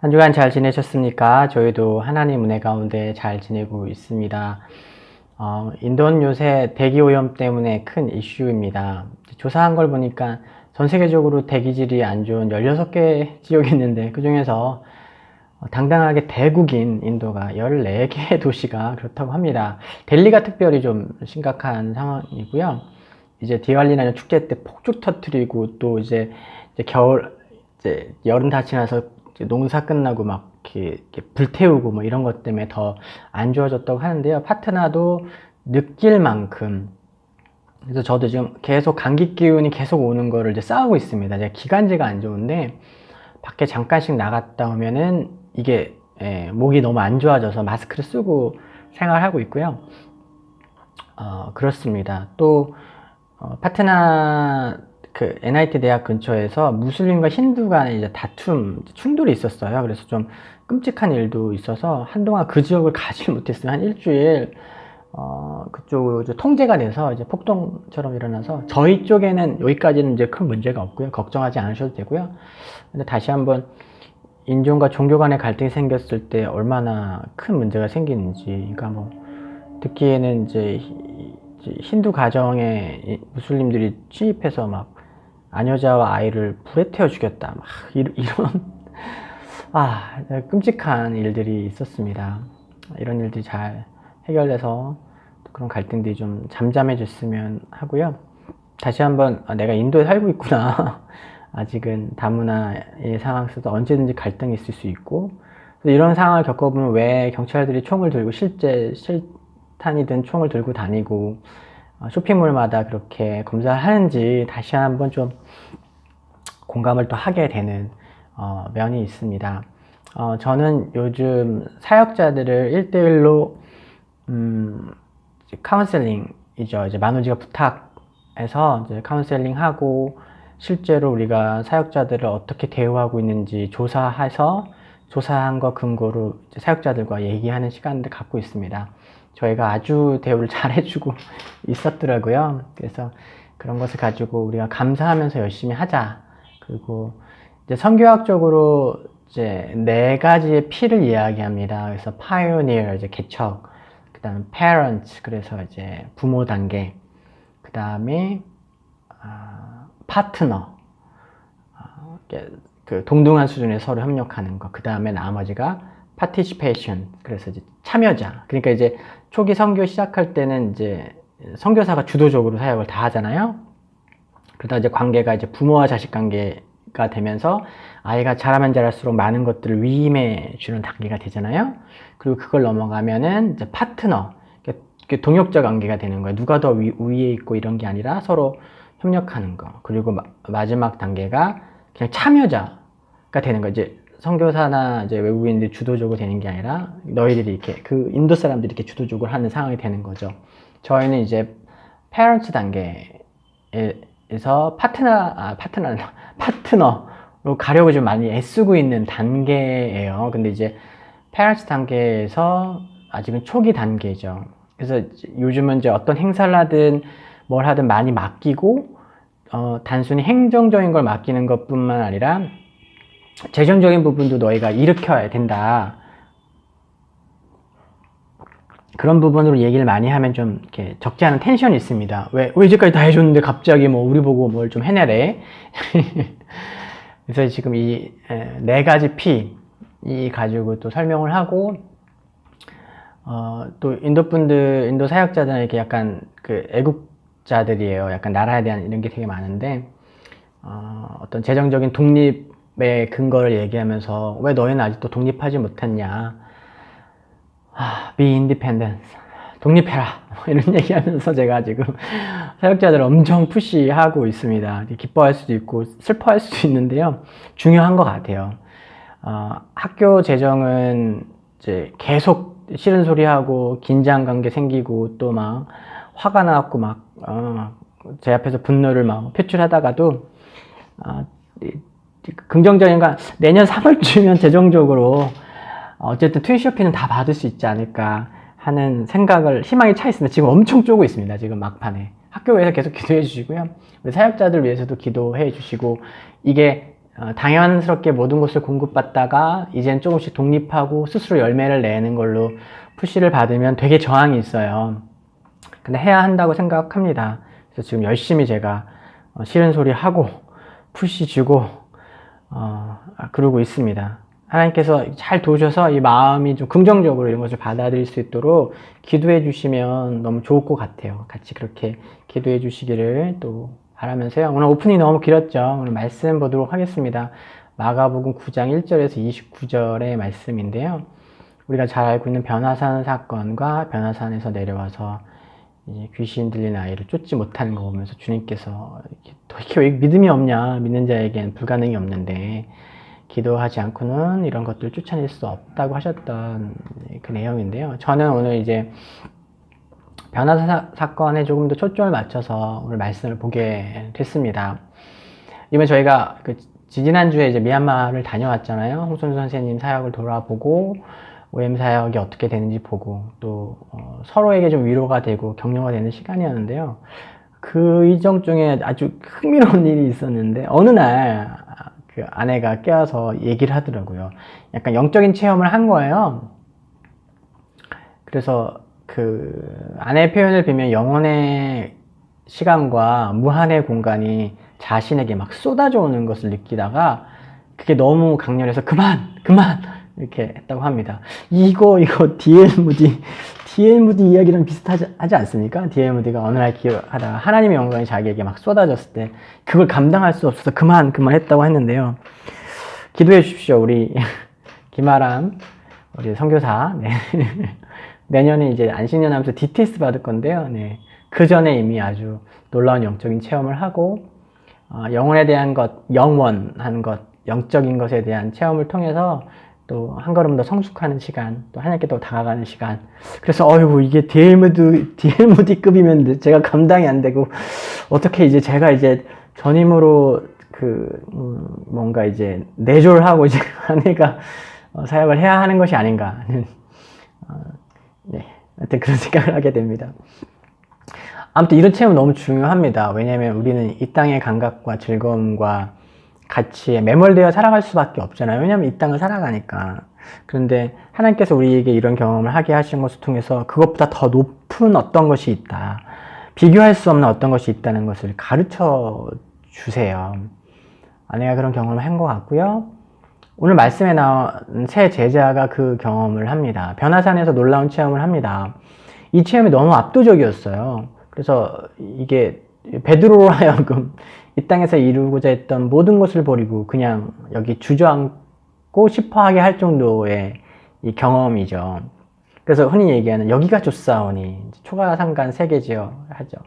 한 주간 잘 지내셨습니까? 저희도 하나님 은혜 가운데 잘 지내고 있습니다. 인도는 요새 대기오염 때문에 큰 이슈입니다. 조사한 걸 보니까 전 세계적으로 대기질이 안 좋은 16개 지역이 있는데 그 중에서 당당하게 대국인 인도가 14개의 도시가 그렇다고 합니다. 델리가 특별히 좀 심각한 상황이고요. 이제 디왈리라는 축제 때 폭죽 터트리고 또 이제 겨울, 이제 여름 다 지나서 이제 농사 끝나고 막 이렇게 불태우고 뭐 이런 것 때문에 더 안 좋아졌다고 하는데요. 파트너도 느낄 만큼. 그래서 저도 지금 계속 감기 기운이 계속 오는 거를 이제 싸우고 있습니다. 제가 기관지가 안 좋은데 밖에 잠깐씩 나갔다 오면은 이게 목이 너무 안 좋아져서 마스크를 쓰고 생활하고 있고요. 그렇습니다. 또 파트너 그 NIT 대학 근처에서 무슬림과 힌두 간의 이제 다툼, 충돌이 있었어요. 그래서 좀 끔찍한 일도 있어서 한동안 그 지역을 가지 못했어요. 한 일주일 그쪽으로 이제 통제가 돼서 이제 폭동처럼 일어나서 저희 쪽에는 여기까지는 이제 큰 문제가 없고요. 걱정하지 않으셔도 되고요. 근데 다시 한번 인종과 종교 간의 갈등이 생겼을 때 얼마나 큰 문제가 생기는지, 그러니까 뭐 듣기에는 이제 힌두 가정에 무슬림들이 침입해서 막 아녀자와 아이를 불에 태워 죽였다, 막 이런 끔찍한 일들이 있었습니다. 이런 일들이 잘 해결돼서 그런 갈등들이 좀 잠잠해졌으면 하고요. 다시 한번 내가 인도에 살고 있구나. 아직은 다문화의 상황 속에서 언제든지 갈등이 있을 수 있고, 이런 상황을 겪어보면 왜 경찰들이 총을 들고 실제 실탄이 든 총을 들고 다니고 쇼핑몰마다 그렇게 검사를 하는지 다시 한번 좀 공감을 또 하게 되는 면이 있습니다. 저는 요즘 사역자들을 1대1로 카운셀링이죠. 이제 만우지가 부탁해서 이제 카운셀링하고 실제로 우리가 사역자들을 어떻게 대우하고 있는지 조사해서 조사한 거 근거로 이제 사역자들과 얘기하는 시간을 갖고 있습니다. 저희가 아주 대우를 잘 해주고 있었더라고요. 그래서 그런 것을 가지고 우리가 감사하면서 열심히 하자. 그리고 이제 선교학적으로 이제 4가지의 P를 이야기합니다. 그래서 pioneer, 이제 개척, 그 다음에 parent, 그래서 이제 부모 단계, 그 다음에 파트너, 그 동등한 수준에 서로 협력하는 거, 그 다음에 나머지가 participation, 그래서 이제 참여자. 그러니까 이제 초기 선교 시작할 때는 이제 선교사가 주도적으로 사역을 다 하잖아요. 그러다 이제 관계가 이제 부모와 자식 관계가 되면서 아이가 자라면 자랄수록 많은 것들을 위임해 주는 단계가 되잖아요. 그리고 그걸 넘어가면은 이제 파트너, 동역자 관계가 되는 거예요. 누가 더 위에 있고 이런 게 아니라 서로 협력하는 거. 그리고 마지막 단계가 그냥 참여자가 되는 거. 이제 선교사나 이제 외국인들이 주도적으로 되는 게 아니라 너희들이 이렇게 그 인도 사람들이 이렇게 주도적으로 하는 상황이 되는 거죠. 저희는 이제 페런츠 단계에서 파트너로 가려고 좀 많이 애쓰고 있는 단계예요. 근데 이제 페런츠 단계에서 아직은 초기 단계죠. 그래서 요즘은 이제 어떤 행사를 하든 뭘 하든 많이 맡기고 단순히 행정적인 걸 맡기는 것뿐만 아니라 재정적인 부분도 너희가 일으켜야 된다. 그런 부분으로 얘기를 많이 하면 좀 이렇게 적지 않은 텐션이 있습니다. 왜 이제까지 다 해줬는데 갑자기 뭐 우리 보고 뭘 좀 해내래? 그래서 지금 이 4가지 P 이 가지고 또 설명을 하고 또 인도 사역자들은 이렇게 약간 그 애국자들이에요. 약간 나라에 대한 이런 게 되게 많은데 어떤 재정적인 독립의 근거를 얘기하면서 왜 너희는 아직도 독립하지 못했냐? be independent. 독립해라. 이런 얘기하면서 제가 지금 사역자들을 엄청 푸시하고 있습니다. 기뻐할 수도 있고 슬퍼할 수도 있는데요. 중요한 것 같아요. 학교 재정은 이제 계속 싫은 소리 하고 긴장 관계 생기고 또 막 화가 나갖고 막 제 앞에서 분노를 막 표출하다가도 긍정적인 건 내년 3월쯤이면 재정적으로 어쨌든 튜이션비는 다 받을 수 있지 않을까 하는 생각을 희망이 차 있습니다. 지금 엄청 쪼고 있습니다. 지금 막판에 학교에서 계속 기도해 주시고요. 우리 사역자들 위해서도 기도해 주시고 이게 당연스럽게 모든 것을 공급받다가 이젠 조금씩 독립하고 스스로 열매를 내는 걸로 푸시를 받으면 되게 저항이 있어요. 근데 해야 한다고 생각합니다. 그래서 지금 열심히 제가 싫은 소리 하고 푸시 주고 그러고 있습니다. 하나님께서 잘 도우셔서 이 마음이 좀 긍정적으로 이런 것을 받아들일 수 있도록 기도해 주시면 너무 좋을 것 같아요. 같이 그렇게 기도해 주시기를 또 바라면서요. 오늘 오프닝 너무 길었죠. 오늘 말씀 보도록 하겠습니다. 마가복음 9장 1절에서 29절의 말씀인데요. 우리가 잘 알고 있는 변화산 사건과 변화산에서 내려와서 이제 귀신 들린 아이를 쫓지 못하는 거 보면서 주님께서 이렇게 왜 믿음이 없냐, 믿는 자에겐 불가능이 없는데 기도하지 않고는 이런 것들을 쫓아낼 수 없다고 하셨던 그 내용인데요. 저는 오늘 이제 변화산 사건에 조금 더 초점을 맞춰서 오늘 말씀을 보게 됐습니다. 이번 저희가 지난주에 이제 미얀마를 다녀왔잖아요. 홍순수 선생님 사역을 돌아보고 OM 사역이 어떻게 되는지 보고 또 서로에게 좀 위로가 되고 격려가 되는 시간이었는데요. 그 일정 중에 아주 흥미로운 일이 있었는데 어느 날 그 아내가 깨어서 얘기를 하더라고요. 약간 영적인 체험을 한 거예요. 그래서 그 아내의 표현을 빌면 영혼의 시간과 무한의 공간이 자신에게 막 쏟아져 오는 것을 느끼다가 그게 너무 강렬해서 그만 이렇게 했다고 합니다. 이거 D.L. 무디 이야기랑 비슷하지 않습니까? D.L. 무디가 어느 날 기억하다가 하나님의 영광이 자기에게 막 쏟아졌을 때 그걸 감당할 수 없어서 그만 했다고 했는데요. 기도해 주십시오. 우리 김아람 우리 선교사 내년에 이제 안식년 하면서 DTS 받을 건데요. 그 전에 이미 아주 놀라운 영적인 체험을 하고 영혼에 대한 것, 영원한 것, 영적인 것에 대한 체험을 통해서 또 한 걸음 더 성숙하는 시간, 또 하나님께 더 다가가는 시간. 그래서 이게 D.L. 무디급이면 제가 감당이 안 되고 어떻게 이제 제가 이제 전임으로 뭔가 이제 내조를 하고 이제 아내가 사역을 해야 하는 것이 아닌가. 하여튼 그런 생각을 하게 됩니다. 아무튼 이런 체험 너무 중요합니다. 왜냐하면 우리는 이 땅의 감각과 즐거움과 가치에 매몰되어 살아갈 수밖에 없잖아요. 왜냐하면 이 땅을 살아가니까. 그런데 하나님께서 우리에게 이런 경험을 하게 하신 것을 통해서 그것보다 더 높은 어떤 것이 있다. 비교할 수 없는 어떤 것이 있다는 것을 가르쳐 주세요. 아내가 그런 경험을 한 것 같고요. 오늘 말씀에 나온 새 제자가 그 경험을 합니다. 변화산에서 놀라운 체험을 합니다. 이 체험이 너무 압도적이었어요. 그래서 이게 베드로로 하여금 이 땅에서 이루고자 했던 모든 것을 버리고 그냥 여기 주저앉고 싶어하게 할 정도의 이 경험이죠. 그래서 흔히 얘기하는 여기가 좋사오니 초가상간 세계지요 하죠.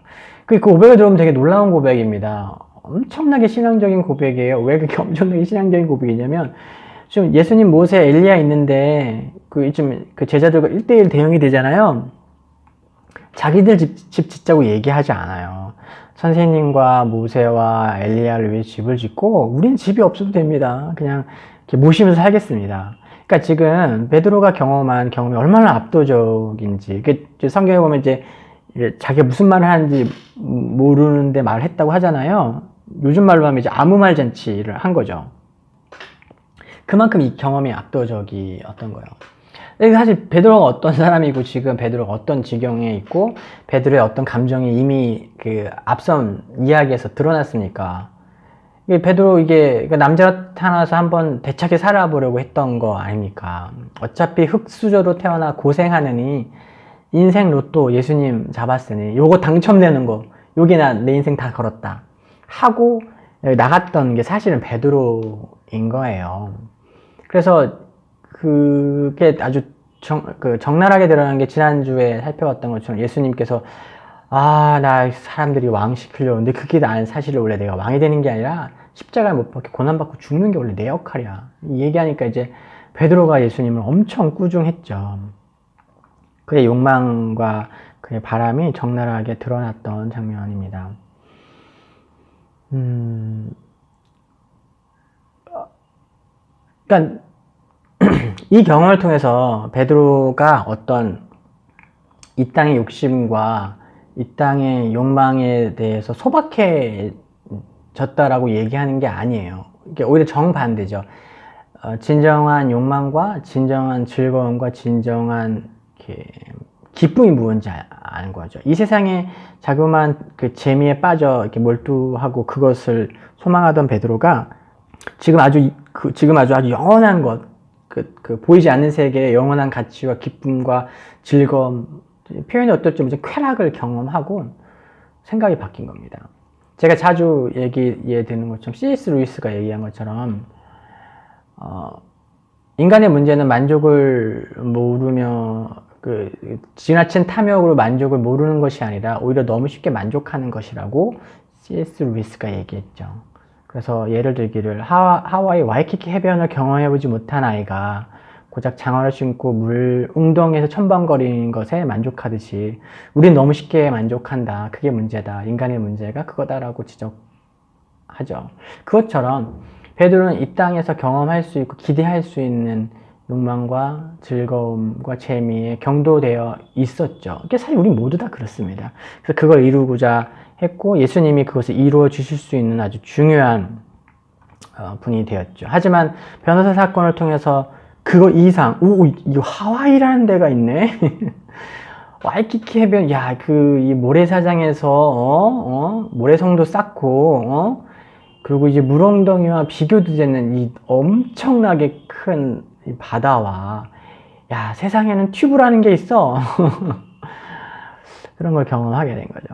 그 고백을 들으면 되게 놀라운 고백입니다. 엄청나게 신앙적인 고백이에요. 왜 그렇게 엄청나게 신앙적인 고백이냐면 좀 예수님, 모세, 엘리야 있는데 그 제자들과 1대1 대응이 되잖아요. 자기들 집 짓자고 얘기하지 않아요. 선생님과 모세와 엘리야를 위해 집을 짓고 우린 집이 없어도 됩니다. 그냥 이렇게 모시면서 살겠습니다. 그러니까 지금 베드로가 경험한 경험이 얼마나 압도적인지. 성경에 보면 이제 자기가 무슨 말을 하는지 모르는데 말을 했다고 하잖아요. 요즘 말로 하면 이제 아무 말 잔치를 한 거죠. 그만큼 이 경험이 압도적이었던 거예요. 사실 베드로가 어떤 사람이고 지금 베드로가 어떤 지경에 있고 베드로의 어떤 감정이 이미 앞선 이야기에서 드러났으니까 베드로 남자 타나서 한번 대차게 살아보려고 했던 거 아닙니까? 어차피 흙수저로 태어나 고생하느니 인생 로또 예수님 잡았으니 요거 당첨되는 거 요게 내 인생 다 걸었다 하고 나갔던 게 사실은 베드로인 거예요. 그래서 그게 아주 적나라하게 드러난 게 지난주에 살펴봤던 것처럼 예수님께서 나 사람들이 왕 시키려는데 그게 사실은 원래 내가 왕이 되는 게 아니라 십자가에 못 박혀 고난받고 죽는 게 원래 내 역할이야. 이 얘기하니까 이제 베드로가 예수님을 엄청 꾸중했죠. 그의 욕망과 그의 바람이 적나라하게 드러났던 장면입니다. 그러니까 이 경험을 통해서 베드로가 어떤 이 땅의 욕심과 이 땅의 욕망에 대해서 소박해졌다라고 얘기하는 게 아니에요. 이게 오히려 정반대죠. 진정한 욕망과 진정한 즐거움과 진정한 이렇게 기쁨이 무엇인지 아는 거죠. 이 세상에 자그마한 그 재미에 빠져 이렇게 몰두하고 그것을 소망하던 베드로가 지금 아주 영원한 것, 보이지 않는 세계의 영원한 가치와 기쁨과 즐거움, 표현이 어떨지 모르지만 쾌락을 경험하고 생각이 바뀐 겁니다. 제가 자주 얘기드리는 것처럼 C.S. 루이스가 얘기한 것처럼 인간의 문제는 만족을 모르며 지나친 탐욕으로 만족을 모르는 것이 아니라 오히려 너무 쉽게 만족하는 것이라고 C.S. 루이스가 얘기했죠. 그래서 예를 들기를 하와이 와이키키 해변을 경험해보지 못한 아이가 고작 장화를 신고 웅덩이에서 첨벙거리는 것에 만족하듯이 우린 너무 쉽게 만족한다. 그게 문제다. 인간의 문제가 그거다라고 지적하죠. 그것처럼 베드로는 이 땅에서 경험할 수 있고 기대할 수 있는 욕망과 즐거움과 재미에 경도되어 있었죠. 이게 사실 우리 모두 다 그렇습니다. 그래서 그걸 이루고자 했고 예수님이 그것을 이루어 주실 수 있는 아주 중요한 분이 되었죠. 하지만 변호사 사건을 통해서 그거 이상, 이거 하와이라는 데가 있네? 와이키키 해변, 이 모래사장에서, 모래성도 쌓고, 그리고 이제 물엉덩이와 비교도 되는 이 엄청나게 큰 이 바다와, 세상에는 튜브라는 게 있어. 그런 걸 경험하게 된 거죠.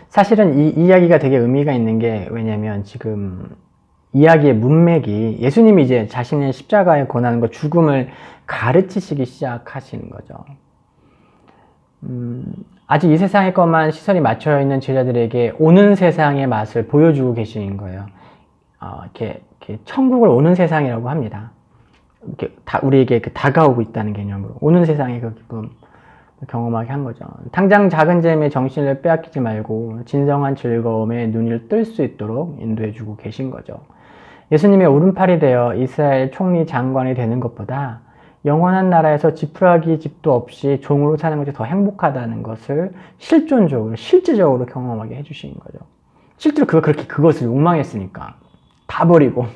사실은 이 이야기가 되게 의미가 있는 게, 왜냐면 지금, 이야기의 문맥이 예수님이 이제 자신의 십자가의 고난과 죽음을 가르치시기 시작하시는 거죠. 아직 이 세상의 것만 시선이 맞춰 있는 제자들에게 오는 세상의 맛을 보여주고 계시는 거예요. 이렇게 천국을 오는 세상이라고 합니다. 우리에게 다가오고 있다는 개념으로 오는 세상의 그 기쁨 경험하게 한 거죠. 당장 작은 재미에 정신을 빼앗기지 말고 진정한 즐거움에 눈을 뜰 수 있도록 인도해주고 계신 거죠. 예수님의 오른팔이 되어 이스라엘 총리 장관이 되는 것보다 영원한 나라에서 지푸라기 집도 없이 종으로 사는 것이 더 행복하다는 것을 실제적으로 경험하게 해주신 거죠. 실제로 그것을 욕망했으니까 다 버리고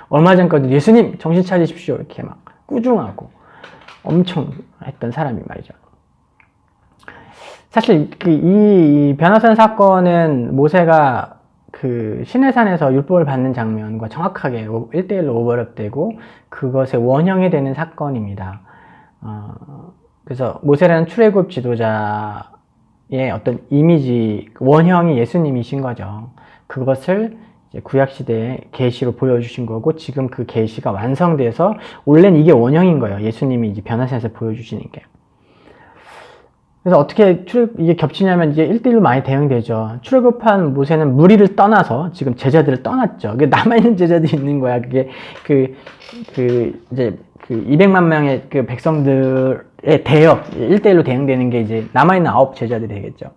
얼마 전까지 예수님 정신 차리십시오 이렇게 막 꾸중하고 엄청 했던 사람이 말이죠. 사실 이 변호사 사건은 모세가 시내산에서 율법을 받는 장면과 정확하게 1대1로 오버랩되고 그것의 원형이 되는 사건입니다. 그래서 모세라는 출애굽 지도자의 어떤 이미지, 원형이 예수님이신 거죠. 그것을 이제 구약시대의 계시로 보여주신 거고 지금 그 계시가 완성돼서 원래는 이게 원형인 거예요. 예수님이 이제 변화산에서 보여주시는 게. 그래서 어떻게 이게 겹치냐면 이제 1대1로 많이 대응되죠. 출애굽한 모세는 무리를 떠나서 지금 제자들을 떠났죠. 남아있는 제자들이 있는 거야. 그게 이제 200만 명의 백성들의 대역, 1대1로 대응되는 게 이제 남아있는 9 제자들이 되겠죠.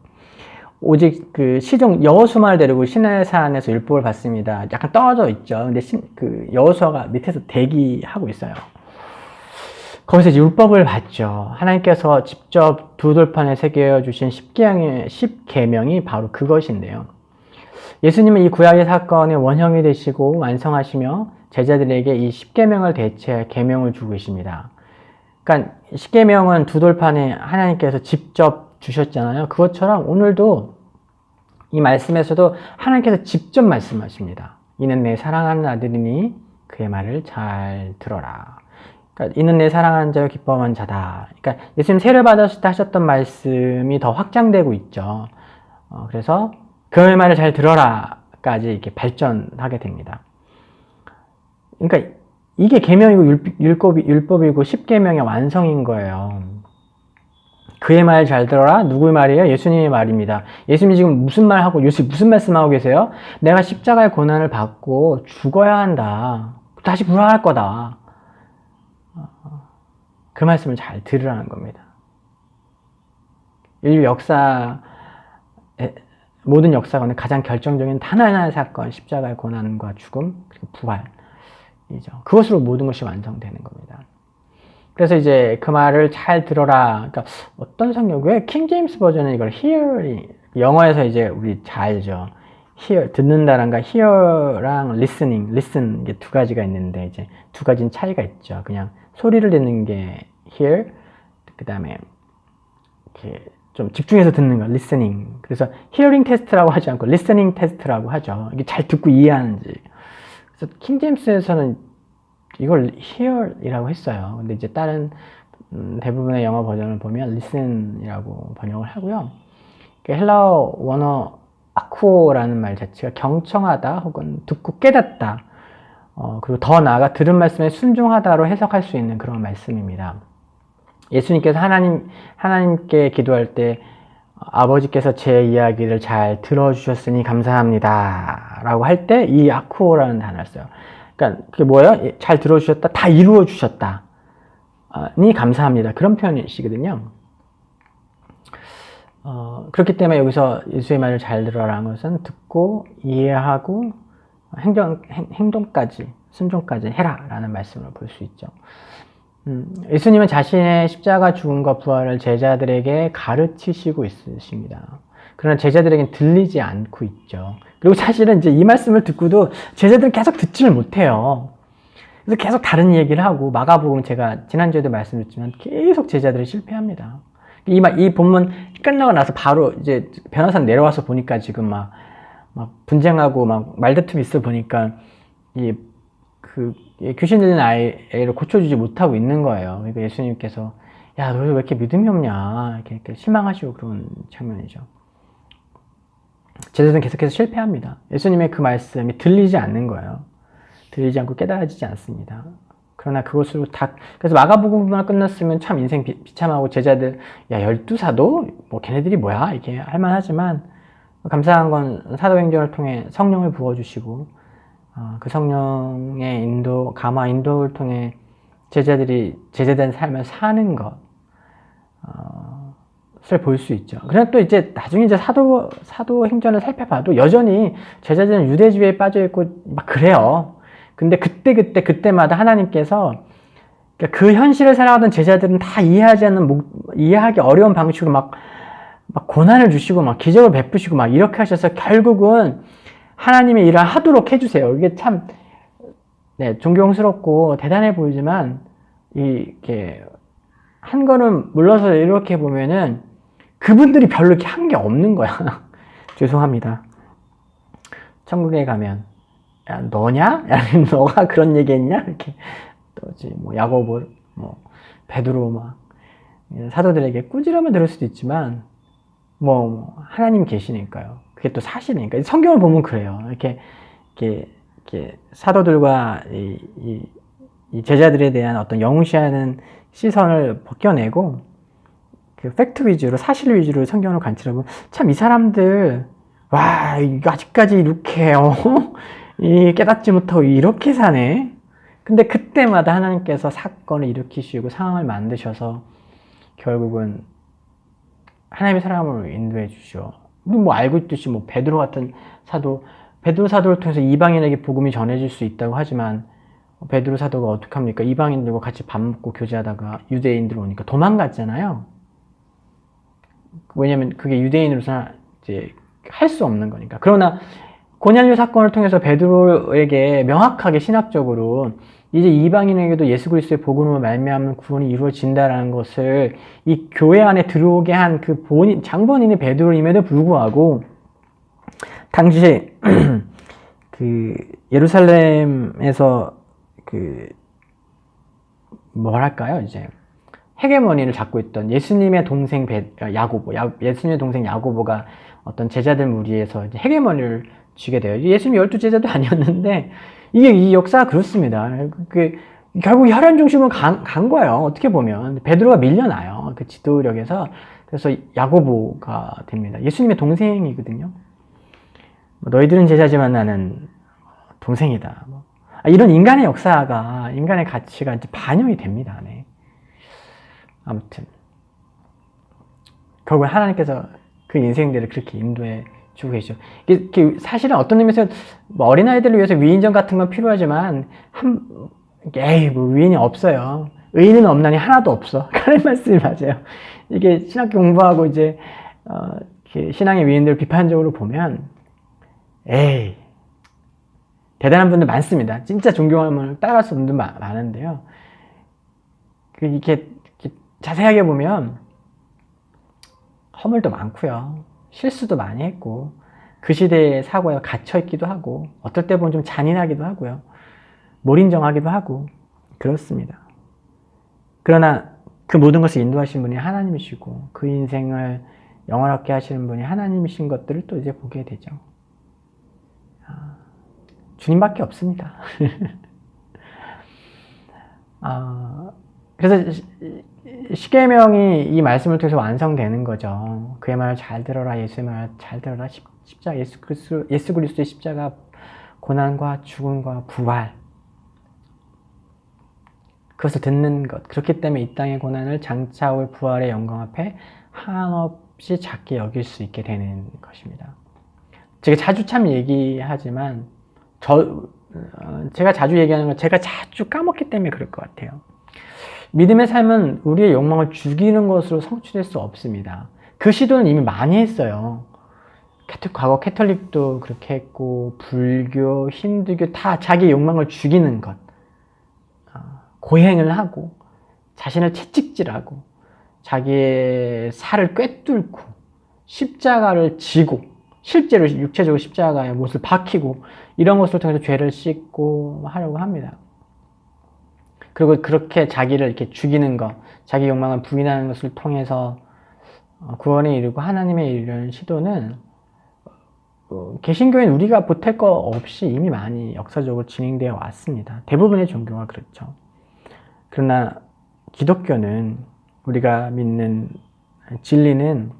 오직 시종 여호수아를 데리고 시내산에서 율법을 받습니다. 약간 떨어져 있죠. 근데 여호수아가 밑에서 대기하고 있어요. 거기서 이제 율법을 받죠. 하나님께서 직접 두 돌판에 새겨주신 10계명이 바로 그것인데요. 예수님은 이 구약의 사건의 원형이 되시고 완성하시며 제자들에게 이 10계명을 대체할 계명을 주고 계십니다. 그러니까 10계명은 두 돌판에 하나님께서 직접 주셨잖아요. 그것처럼 오늘도 이 말씀에서도 하나님께서 직접 말씀하십니다. 이는 내 사랑하는 아들이니 그의 말을 잘 들어라. 그러니까 이는 내 사랑하는 자요 기뻐하는 자다. 그러니까 예수님 세례받으실 때 하셨던 말씀이 더 확장되고 있죠. 그래서 그의 말을 잘 들어라까지 이렇게 발전하게 됩니다. 그러니까 이게 계명이고 율법이고 10계명의 완성인 거예요. 그의 말 잘 들어라. 누구의 말이에요? 예수님의 말입니다. 예수님이 지금 무슨 말하고 요새 무슨 말씀하고 계세요? 내가 십자가의 고난을 받고 죽어야 한다. 다시 부활할 거다. 그 말씀을 잘 들으라는 겁니다. 인류 모든 역사관의 가장 결정적인 단 하나의 사건, 십자가의 고난과 죽음, 그리고 부활이죠. 그것으로 모든 것이 완성되는 겁니다. 그래서 이제 그 말을 잘 들어라. 그러니까 어떤 성경, 왜 킹 제임스 버전은 이걸 hear, 영어에서 이제 우리 잘 알죠. hear, 듣는다는 가 hear랑 listening, listen 이게 두 가지가 있는데 이제 두 가지는 차이가 있죠. 그냥 소리를 듣는 게 hear, 그 다음에 이렇게 좀 집중해서 듣는 거 listening. 그래서 hearing test라고 하지 않고 listening test라고 하죠. 이게 잘 듣고 이해하는지. 그래서 킹제임스에서는 이걸 hear이라고 했어요. 근데 이제 다른 대부분의 영어 버전을 보면 listen이라고 번역을 하고요. 헬라어 원어 아쿠오라는 말 자체가 경청하다 혹은 듣고 깨닫다, 그리고 더 나아가 들은 말씀에 순종하다로 해석할 수 있는 그런 말씀입니다. 예수님께서 하나님께 기도할 때 아버지께서 제 이야기를 잘 들어주셨으니 감사합니다 라고 할 때 이 아쿠오라는 단어를 써요. 그러니까 그게 뭐예요? 잘 들어주셨다, 다 이루어 주셨다 니 감사합니다, 그런 표현이시거든요. 그렇기 때문에 여기서 예수의 말을 잘 들어라는 것은 듣고 이해하고 행동까지, 순종까지 해라 라는 말씀을 볼 수 있죠. 예수님은 자신의 십자가 죽음과 부활을 제자들에게 가르치시고 있으십니다. 그러나 제자들에게는 들리지 않고 있죠. 그리고 사실은 이제 이 말씀을 듣고도 제자들은 계속 듣지를 못해요. 그래서 계속 다른 얘기를 하고, 마가복음 제가 지난주에도 말씀드렸지만 계속 제자들이 실패합니다. 이 본문 끝나고 나서 바로 이제 변호사 내려와서 보니까 지금 막 분쟁하고 막 말다툼이 있어 보니까 귀신 들린 아이를 고쳐주지 못하고 있는 거예요. 그러니까 예수님께서 야, 너 왜 이렇게 믿음이 없냐 이렇게 실망하시고 그런 장면이죠. 제자들은 계속해서 실패합니다. 예수님의 그 말씀이 들리지 않는 거예요. 들리지 않고 깨달아지지 않습니다. 그러나 그것으로 그래서 마가복음만 끝났으면 참 인생 비참하고 제자들, 야, 12사도? 뭐, 걔네들이 뭐야? 이렇게 할만하지만, 감사한 건 사도행전을 통해 성령을 부어주시고, 그 성령의 감화 인도를 통해 제자들이 제자된 삶을 사는 것을 볼 수 있죠. 그러나 또 이제 나중에 이제 사도행전을 살펴봐도 여전히 제자들은 유대주의에 빠져있고 막 그래요. 근데 그때마다 하나님께서 그 현실을 살아가던 제자들은 다 이해하기 어려운 방식으로 막 고난을 주시고 막 기적을 베푸시고 막 이렇게 하셔서 결국은 하나님의 일을 하도록 해주세요. 이게 참, 네, 존경스럽고 대단해 보이지만, 이게, 한 걸음 물러서 이렇게 보면은 그분들이 별로 이렇게 한 게 없는 거야. 죄송합니다. 천국에 가면, 야, 너냐? 야, 너가 그런 얘기 했냐? 이렇게, 또지, 뭐, 야고보, 뭐, 베드로, 막, 사도들에게 꾸지람을 들을 수도 있지만, 하나님 계시니까요. 그게 또 사실이니까. 성경을 보면 그래요. 이렇게 사도들과 이 제자들에 대한 어떤 영웅시하는 시선을 벗겨내고, 그 팩트 위주로, 사실 위주로 성경을 관찰하면, 참 이 사람들, 와, 이거 아직까지 이렇게, 깨닫지 못하고 이렇게 사네? 근데 그때마다 하나님께서 사건을 일으키시고 상황을 만드셔서 결국은 하나님의 사람을 인도해 주시오. 뭐 알고 있듯이 뭐 베드로 같은 베드로 사도를 통해서 이방인에게 복음이 전해질 수 있다고 하지만 베드로 사도가 어떻게 합니까? 이방인들과 같이 밥 먹고 교제하다가 유대인들 오니까 도망갔잖아요. 왜냐면 그게 유대인으로서 이제 할 수 없는 거니까. 그러나 고넬료 사건을 통해서 베드로에게 명확하게 신학적으로 이제 이방인에게도 예수 그리스도의 복음으로 말미암은 구원이 이루어진다라는 것을 이 교회 안에 들어오게 한 그 장본인이 베드로임에도 불구하고 당시에 그 예루살렘에서 뭐랄까요, 이제 헤게모니를 잡고 있던 예수님의 동생 예수님의 동생 야고보가 어떤 제자들 무리에서 이제 헤게모니를 쥐게 돼요. 예수님 12제자도 아니었는데 이 역사가 그렇습니다. 결국 혈연 중심으로 간 거예요. 어떻게 보면 베드로가 밀려나요. 그 지도력에서. 그래서 야고보가 됩니다. 예수님의 동생이거든요. 너희들은 제자지만 나는 동생이다. 이런 인간의 역사가, 인간의 가치가 이제 반영이 됩니다. 네. 아무튼 결국 하나님께서 그 인생들을 그렇게 인도해 주고 계시죠. 이게 사실은 어떤 의미에서 어린아이들을 위해서 위인전 같은 건 필요하지만 뭐 위인이 없어요. 의인은 없나니 하나도 없어. 그런 말씀이 맞아요. 이게 신학교 공부하고 이제 신앙의 위인들 비판적으로 보면 에이, 대단한 분들 많습니다. 진짜 존경하면 따라갈 수 없는 분들 많은데요. 이렇게 자세하게 보면 허물도 많고요. 실수도 많이 했고, 그 시대의 사고에 갇혀있기도 하고, 어떨 때 보면 좀 잔인하기도 하고요. 몰인정하기도 하고, 그렇습니다. 그러나 그 모든 것을 인도하신 분이 하나님이시고, 그 인생을 영원하게 하시는 분이 하나님이신 것들을 또 이제 보게 되죠. 주님밖에 없습니다. 그래서 십계명이 이 말씀을 통해서 완성되는 거죠. 그의 말을 잘 들어라, 예수의 말을 잘 들어라, 십자가, 예수 그리스도의 십자가, 고난과 죽음과 부활, 그것을 듣는 것. 그렇기 때문에 이 땅의 고난을 장차 올 부활의 영광 앞에 한없이 작게 여길 수 있게 되는 것입니다. 제가 자주 참 얘기하지만 제가 자주 얘기하는 건 제가 자주 까먹기 때문에 그럴 것 같아요. 믿음의 삶은 우리의 욕망을 죽이는 것으로 성취될 수 없습니다. 그 시도는 이미 많이 했어요. 과거 캐톨릭도 그렇게 했고, 불교, 힌두교 다 자기 욕망을 죽이는 것, 고행을 하고, 자신을 채찍질하고, 자기의 살을 꿰뚫고, 십자가를 지고, 실제로 육체적으로 십자가에 못을 박히고, 이런 것을 통해서 죄를 씻고 하려고 합니다. 그리고 그렇게 자기를 이렇게 죽이는 것, 자기 욕망을 부인하는 것을 통해서 구원에 이르고 하나님에 이르는 시도는 개신교회는 우리가 보탤 거 없이 이미 많이 역사적으로 진행되어 왔습니다. 대부분의 종교가 그렇죠. 그러나 기독교는, 우리가 믿는 진리는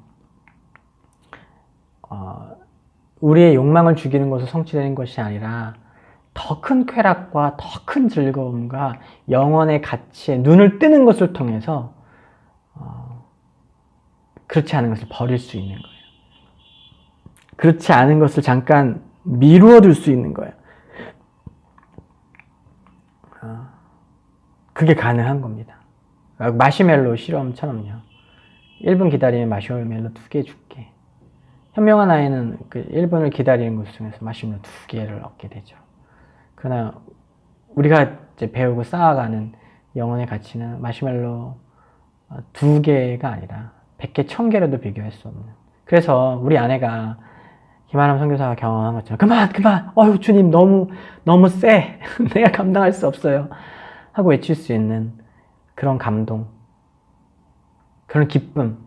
우리의 욕망을 죽이는 것으로 성취되는 것이 아니라 더 큰 쾌락과 더 큰 즐거움과 영원의 가치에 눈을 뜨는 것을 통해서 그렇지 않은 것을 버릴 수 있는 거예요. 그렇지 않은 것을 잠깐 미루어 둘 수 있는 거예요. 그게 가능한 겁니다. 마시멜로 실험처럼요. 1분 기다리면 마시멜로 2개 줄게. 현명한 아이는 그 1분을 기다리는 것을 통해서 마시멜로 2개를 얻게 되죠. 그러나 우리가 이제 배우고 쌓아가는 영혼의 가치는 마시멜로 2개가 아니라 100개, 1000개라도 비교할 수 없는. 그래서 우리 아내가 김아람 선교사가 경험한 것처럼 그만! 어휴 주님 너무 세! 내가 감당할 수 없어요. 하고 외칠 수 있는 그런 감동, 그런 기쁨,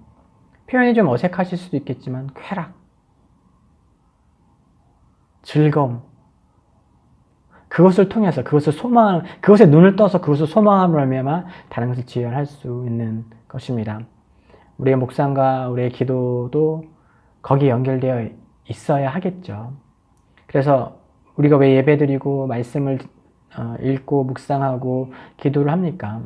표현이 좀 어색하실 수도 있겠지만 쾌락, 즐거움, 그것을 통해서, 그것에 눈을 떠서 그것을 소망함으로 말미암아 다른 것을 지연할 수 있는 것입니다. 우리의 묵상과 우리의 기도도 거기에 연결되어 있어야 하겠죠. 그래서 우리가 왜 예배드리고 말씀을 읽고 묵상하고 기도를 합니까?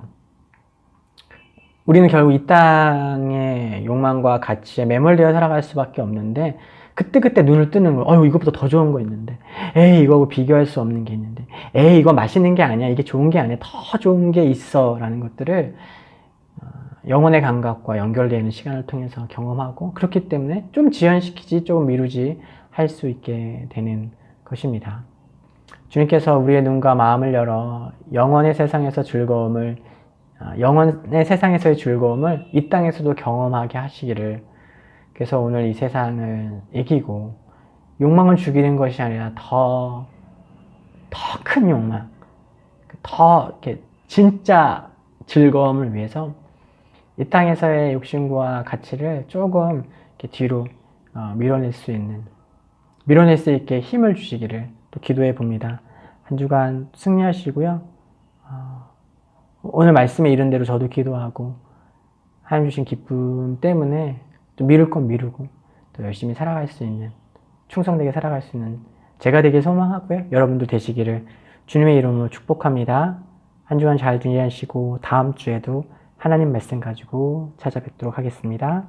우리는 결국 이 땅의 욕망과 가치에 매몰되어 살아갈 수밖에 없는데, 그때 눈을 뜨는 거예요. 이것보다 더 좋은 거 있는데, 에이 이거하고 비교할 수 없는 게 있는데, 에이 이거 맛있는 게 아니야, 이게 좋은 게 아니야, 더 좋은 게 있어 라는 것들을 영혼의 감각과 연결되는 시간을 통해서 경험하고, 그렇기 때문에 좀 지연시키지 조금 미루지 할 수 있게 되는 것입니다. 주님께서 우리의 눈과 마음을 열어 영원의 세상에서의 즐거움을 이 땅에서도 경험하게 하시기를, 그래서 오늘 이 세상을 이기고 욕망을 죽이는 것이 아니라 더 큰 욕망, 더 이렇게 진짜 즐거움을 위해서 이 땅에서의 욕심과 가치를 조금 이렇게 뒤로 밀어낼 수 있게 힘을 주시기를 또 기도해 봅니다. 한 주간 승리하시고요. 오늘 말씀에 이른 대로 저도 기도하고, 하나님 주신 기쁨 때문에 또 미룰 건 미루고 또 열심히 살아갈 수 있는, 충성되게 살아갈 수 있는 제가 되길 소망하고요. 여러분도 되시기를 주님의 이름으로 축복합니다. 한 주간 잘 지내시고 다음 주에도 하나님 말씀 가지고 찾아뵙도록 하겠습니다.